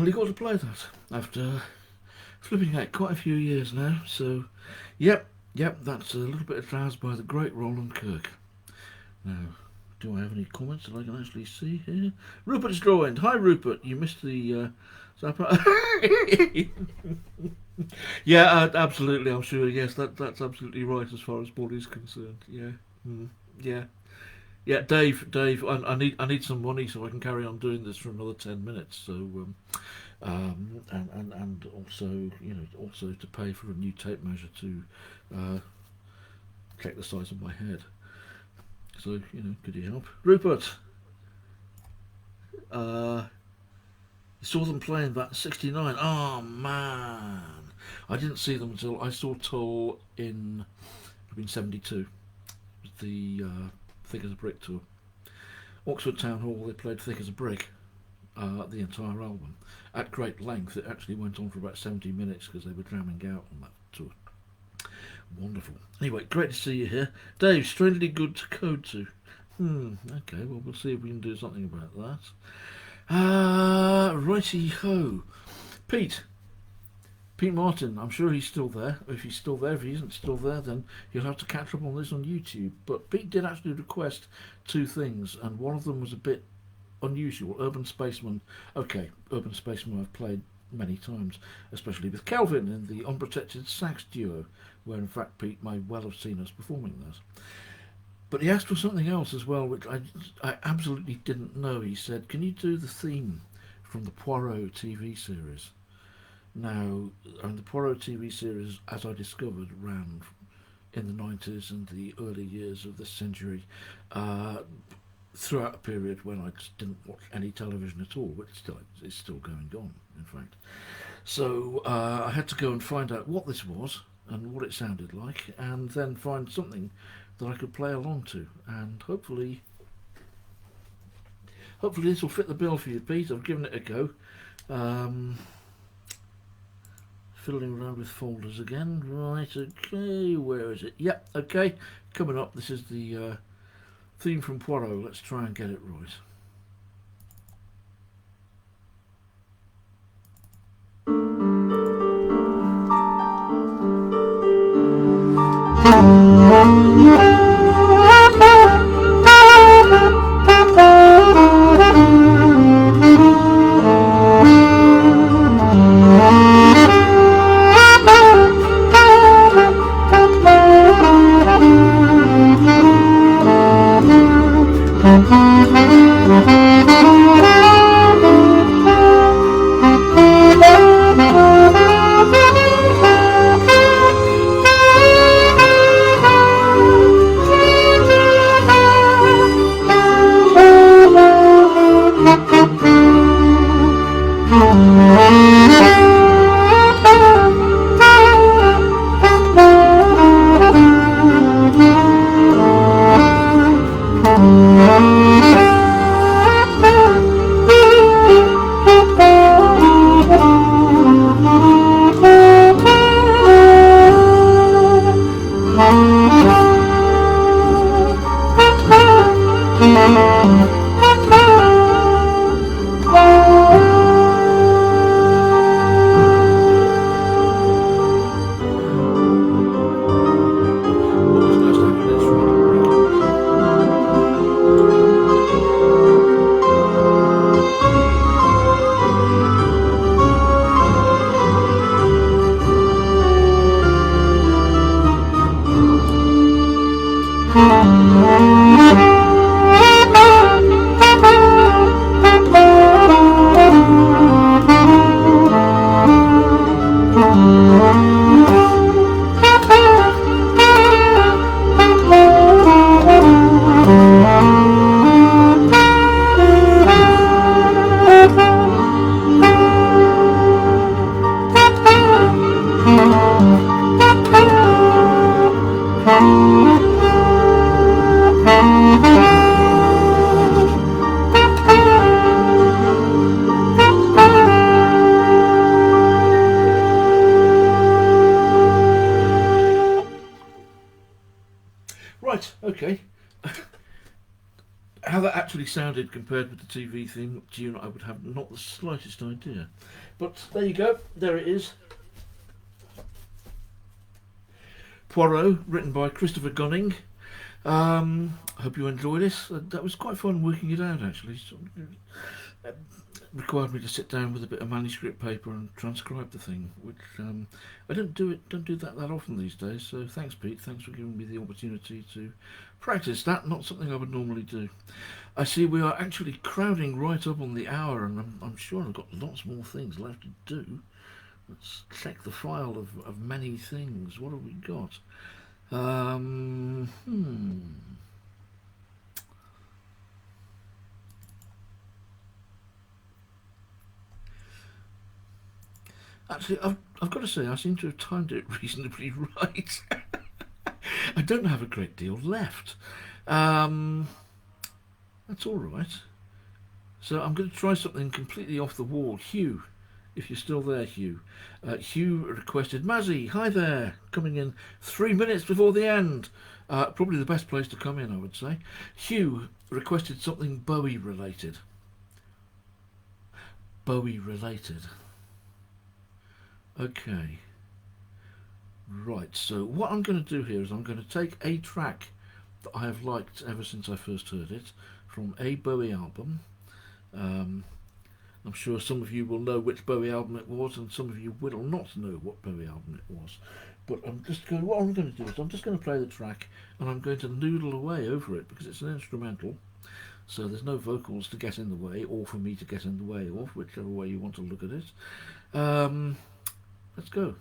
finally got to play that after flipping out quite a few years now. So, yep, that's a little bit of jazz by the great Roland Kirk. Now, do I have any comments that I can actually see here? Rupert's joined. Hi, Rupert. You missed the Zappa. Yeah, absolutely. I'm sure. Yes, that's absolutely right as far as Paul is concerned. Yeah, yeah, yeah. Dave, I need some money so I can carry on doing this for another 10 minutes. So, and also, also to pay for a new tape measure to check the size of my head. So, could you help? Rupert, you saw them playing that 69. Oh, man. I didn't see them until I saw Toll in 72. The Thick as a Brick tour. Oxford Town Hall, they played Thick as a Brick, the entire album. At great length. It actually went on for about 70 minutes because they were jamming out on that tour. Wonderful. Anyway, great to see you here. Dave, strangely good to code to. Okay, well, we'll see if we can do something about that. Righty-ho. Pete Martin, I'm sure he's still there. If he's still there, if he isn't still there, then you'll have to catch up on this on YouTube. But Pete did actually request two things, and one of them was a bit unusual. Urban Spaceman. Okay, Urban Spaceman I've played many times, especially with Kelvin in the Unprotected Sax Duo, where in fact Pete may well have seen us performing that. But he asked for something else as well, which I absolutely didn't know. He said, can you do the theme from the Poirot TV series? Now, the Poirot TV series, as I discovered, ran in the 90s and the early years of this century, throughout a period when I just didn't watch any television at all, but it's still going on, in fact. So I had to go and find out what this was and what it sounded like, and then find something that I could play along to, and hopefully this will fit the bill for you, Pete. I've given it a go. Fiddling around with folders again. Right, okay, where is it? Yep, okay, coming up. This is the theme from Poirot. Let's try and get it right. How that actually sounded compared with the TV theme tune, I would have not the slightest idea. But there you go, there it is. Poirot, written by Christopher Gunning. I hope you enjoyed this. That was quite fun working it out, actually. It required me to sit down with a bit of manuscript paper and transcribe the thing, which I don't do that often these days. So thanks, Pete. Thanks for giving me the opportunity to practice that. Not something I would normally do. I see we are actually crowding right up on the hour, and I'm sure I've got lots more things left to do. Let's check the file of many things. What have we got? Actually, I've got to say, I seem to have timed it reasonably right. I don't have a great deal left. That's all right. So I'm going to try something completely off the wall. Hugh, if you're still there, Hugh. Hugh requested, Mazzy, hi there, coming in 3 minutes before the end. Probably the best place to come in, I would say. Hugh requested something Bowie related. Bowie related. Okay. Right, so what I'm going to do here is I'm going to take a track that I have liked ever since I first heard it from a Bowie album. I'm sure some of you will know which Bowie album it was, and some of you will not know what Bowie album it was. But what I'm going to do is I'm just going to play the track, and I'm going to noodle away over it because it's an instrumental. So there's no vocals to get in the way, or for me to get in the way of, whichever way you want to look at it. Let's go.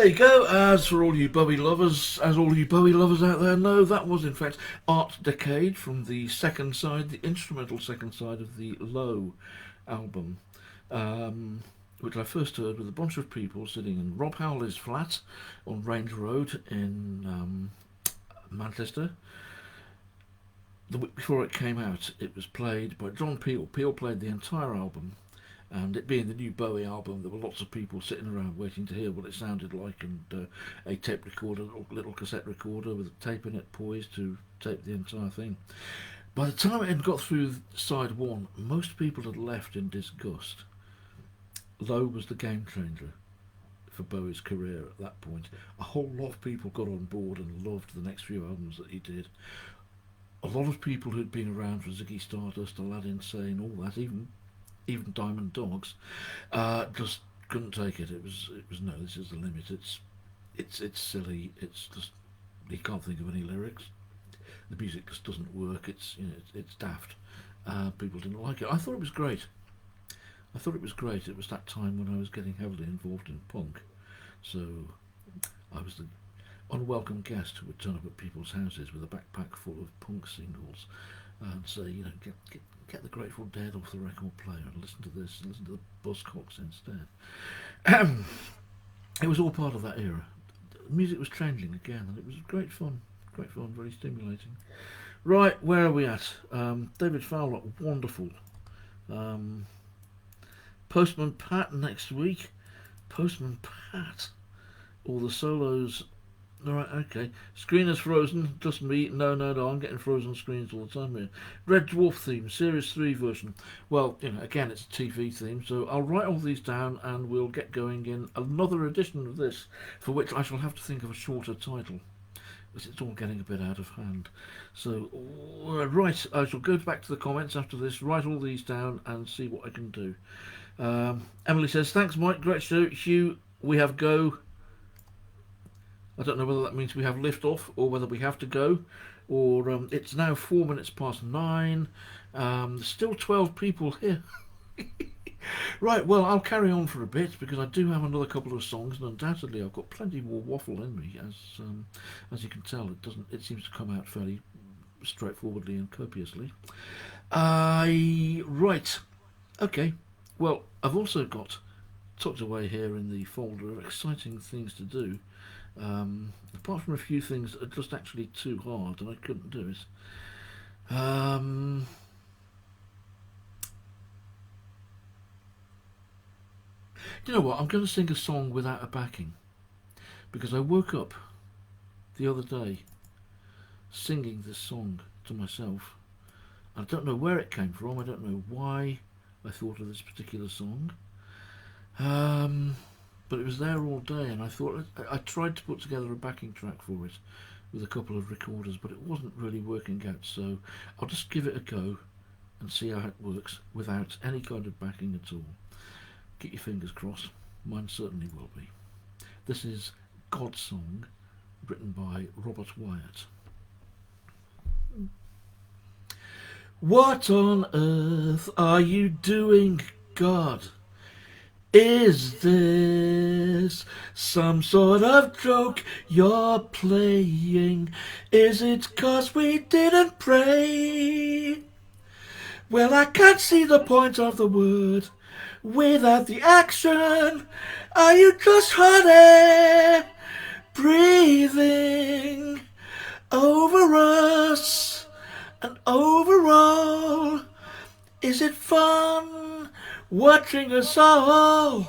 There you go. As for all you Bowie lovers, out there know, that was in fact Art Decade from the second side, the instrumental second side of the Low album, which I first heard with a bunch of people sitting in Rob Howley's flat on Range Road in Manchester. The week before it came out, it was played by John Peel. Peel played the entire album, and it being the new Bowie album, there were lots of people sitting around waiting to hear what it sounded like, and a tape recorder, a little cassette recorder with a tape in it poised to tape the entire thing. By the time it had got through side one, most people had left in disgust. Low was the game changer for Bowie's career at that point. A whole lot of people got on board and loved the next few albums that he did. A lot of people who'd been around for Ziggy Stardust, Aladdin Sane, all that, even Diamond Dogs, just couldn't take it. It was no, this is the limit. It's silly. It's just you can't think of any lyrics. The music just doesn't work. It's daft. People didn't like it. I thought it was great. It was that time when I was getting heavily involved in punk, so I was the unwelcome guest who would turn up at people's houses with a backpack full of punk singles and say, get the Grateful Dead off the record player and listen to this, and listen to the Buzzcocks instead. It was all part of that era. The music was changing again, and it was great fun, very stimulating. Right, where are we at? David Fowler, wonderful. Postman Pat next week. Postman Pat. All the solos. Alright, okay. Screen is frozen. Just me. No, I'm getting frozen screens all the time here. Red Dwarf theme, Series 3 version. Well, again, it's a TV theme, so I'll write all these down and we'll get going in another edition of this, for which I shall have to think of a shorter title, because it's all getting a bit out of hand. So, right, I shall go back to the comments after this, write all these down and see what I can do. Emily says, thanks Mike, great show. Hugh, we have go. I don't know whether that means we have lift off or whether we have to go, or it's now 4 minutes past 9. There's still 12 people here. Right, well, I'll carry on for a bit because I do have another couple of songs, and undoubtedly I've got plenty more waffle in me. As you can tell, it seems to come out fairly straightforwardly and copiously. Right, okay. Well, I've also got tucked away here in the folder of exciting things to do. Apart from a few things that are just actually too hard and I couldn't do it. You know what? I'm going to sing a song without a backing, because I woke up the other day singing this song to myself. I don't know where it came from. I don't know why I thought of this particular song. But it was there all day, and I tried to put together a backing track for it with a couple of recorders, but it wasn't really working out, so I'll just give it a go and see how it works without any kind of backing at all. Keep your fingers crossed. Mine certainly will be. This is God's Song, written by Robert Wyatt. What on earth are you doing, God? Is this some sort of joke you're playing? Is it 'cause we didn't pray? Well, I can't see the point of the word without the action. Are you just honey breathing over us and over all? Is it fun watching us all?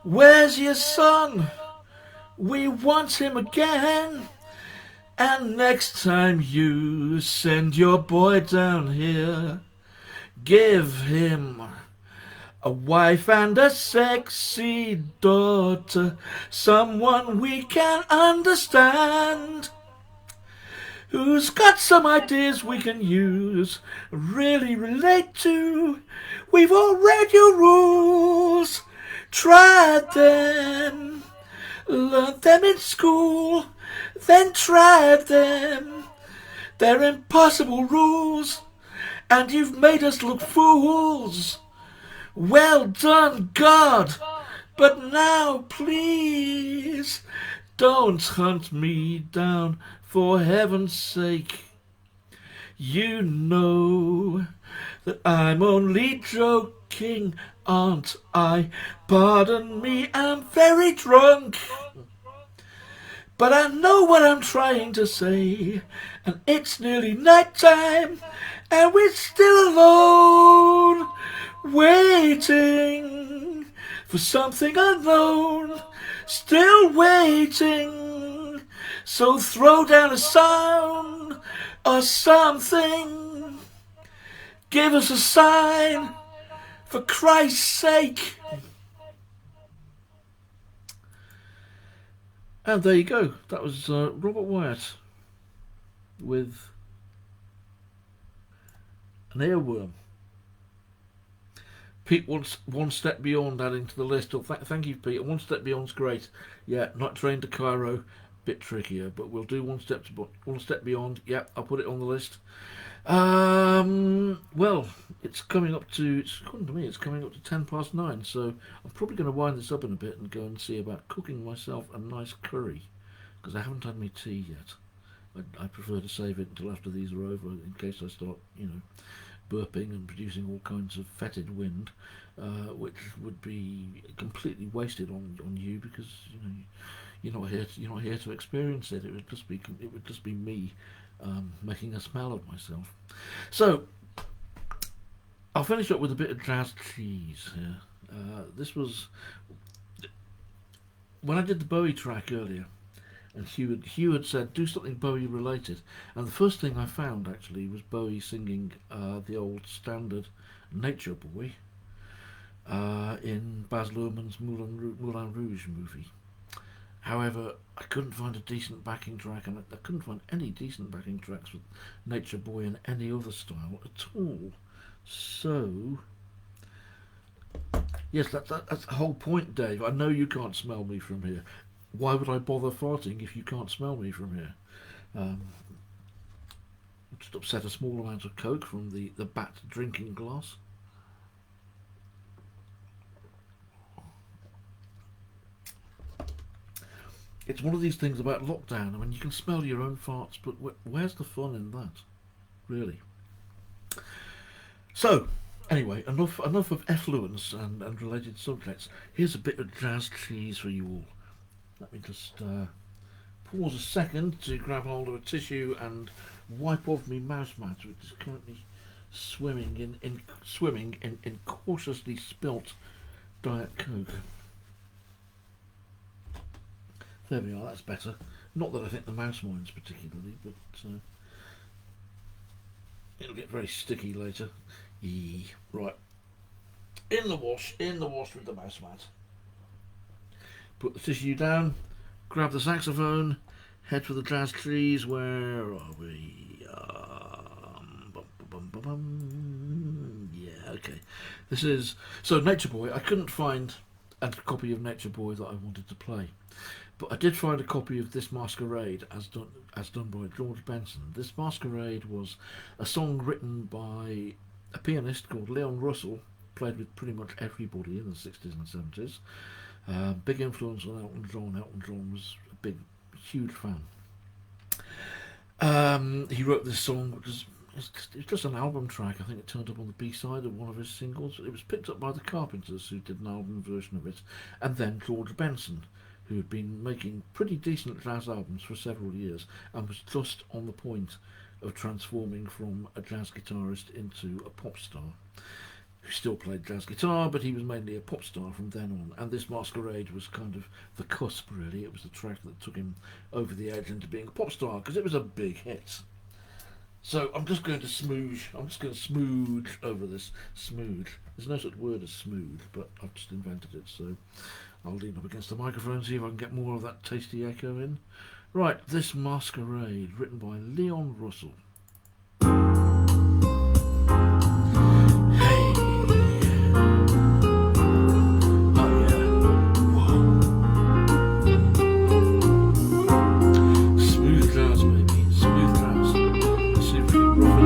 Where's your son? We want him again. And next time you send your boy down here, give him a wife and a sexy daughter, someone we can understand, who's got some ideas we can use, really relate to. We've all read your rules, tried them, learned them in school, then tried them. They're impossible rules, and you've made us look fools. Well done, God. But now, please, don't hunt me down, for heaven's sake. You know that I'm only joking, aren't I? Pardon me, I'm very drunk. But I know what I'm trying to say, and it's nearly night time, and we're still alone, waiting for something unknown, still waiting. So throw down a sound or something, give us a sign, for Christ's sake. And there you go. That was Robert Wyatt with an earworm. Pete wants One Step Beyond adding to the list. Oh, thank you, Pete. One Step Beyond's great. Yeah, Not Train to Cairo, bit trickier, but we'll do One Step Beyond. Yeah, I'll put it on the list. Well, it's coming up to, according to me, it's coming up to 9:10, so I'm probably going to wind this up in a bit and go and see about cooking myself a nice curry, because I haven't had my tea yet. I prefer to save it until after these are over, in case I start, burping and producing all kinds of fetid wind, which would be completely wasted on you, because you're not here to experience it. It would just be me making a smell of myself. So I'll finish up with a bit of jazz cheese here. This was when I did the Bowie track earlier, and Hugh had said do something Bowie related, and the first thing I found actually was Bowie singing the old standard Nature Boy in Baz Luhrmann's Moulin Rouge movie. However, I couldn't find a decent backing track, and I couldn't find any decent backing tracks with Nature Boy in any other style at all. So, yes, that's the whole point, Dave. I know you can't smell me from here. Why would I bother farting if you can't smell me from here? Just upset a small amount of Coke from the bat drinking glass. It's one of these things about lockdown. I mean, you can smell your own farts, but where's the fun in that, really? So, anyway, enough of effluence and related subjects. Here's a bit of jazz cheese for you all. Let me just pause a second to grab hold of a tissue and wipe off my mouse mat, which is currently swimming in cautiously spilt Diet Coke. There we are, that's better. Not that I think the mouse minds particularly, but it'll get very sticky later. Right. In the wash with the mouse mat. Put the tissue down, grab the saxophone, head for the jazz trees. Where are we? Yeah, okay. This is... So, Nature Boy, I couldn't find a copy of Nature Boy that I wanted to play. But I did find a copy of This Masquerade as done by George Benson. This Masquerade was a song written by a pianist called Leon Russell, played with pretty much everybody in the 60s and 70s. Big influence on Elton John. Elton John was a big, huge fan. He wrote this song, which is it's just an album track. I think it turned up on the B-side of one of his singles. It was picked up by the Carpenters, who did an album version of it, and then George Benson, who had been making pretty decent jazz albums for several years and was just on the point of transforming from a jazz guitarist into a pop star, who still played jazz guitar, but he was mainly a pop star from then on. And This Masquerade was kind of the cusp, really. It was the track that took him over the edge into being a pop star, because it was a big hit. So I'm just going to smooch over this. Smooch. There's no such word as smooth, but I've just invented it, so I'll lean up against the microphone, see if I can get more of that tasty echo in. Right, This Masquerade, written by Leon Russell. Hey. Oh yeah. Whoa. Smooth jazz, baby. Smooth jazz. Let's see if we can rough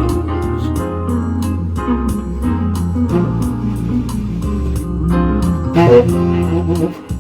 it up.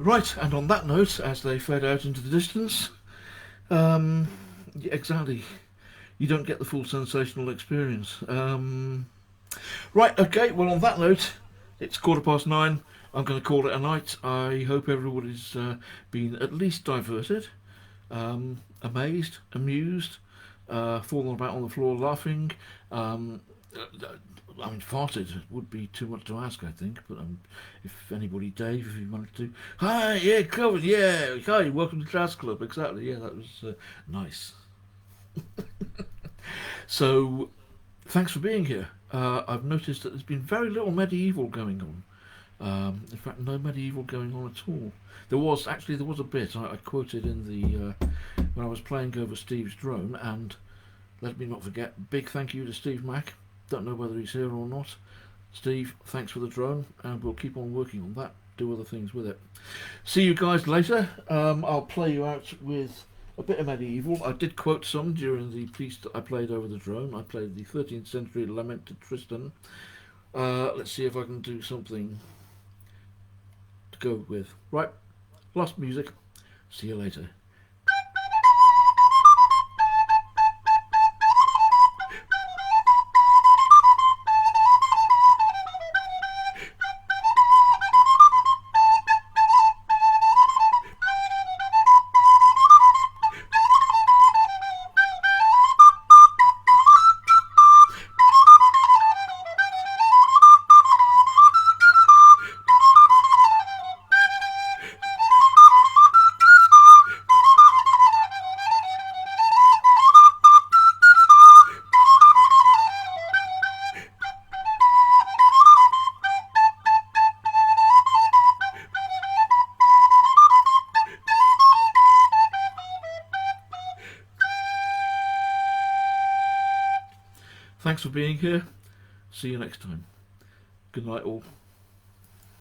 Right, and on that note, as they fade out into the distance, yeah, exactly, you don't get the full sensational experience. Right, okay, well on that note, it's 9:15. I'm going to call it a night. I hope everybody's been at least diverted, amazed, amused, fallen about on the floor laughing. I mean, farted would be too much to ask, I think, but if anybody, Dave, if you wanted to. Hi, yeah, Colin, yeah, hi, welcome to Jazz Club, exactly, yeah, that was nice. So, thanks for being here. I've noticed that there's been very little medieval going on. In fact, no medieval going on at all. There was a bit, I quoted in the, when I was playing over Steve's drone, and let me not forget, big thank you to Steve Mack. Don't know whether he's here or not. Steve, thanks for the drone, and we'll keep on working on that, do other things with it. See you guys later. I'll play you out with a bit of medieval. I did quote some during the piece that I played over the drone. I played the 13th century Lament to Tristan. Let's see if I can do something to go with. Right, last music. See you later. Thanks for being here. See you next time. Good night all.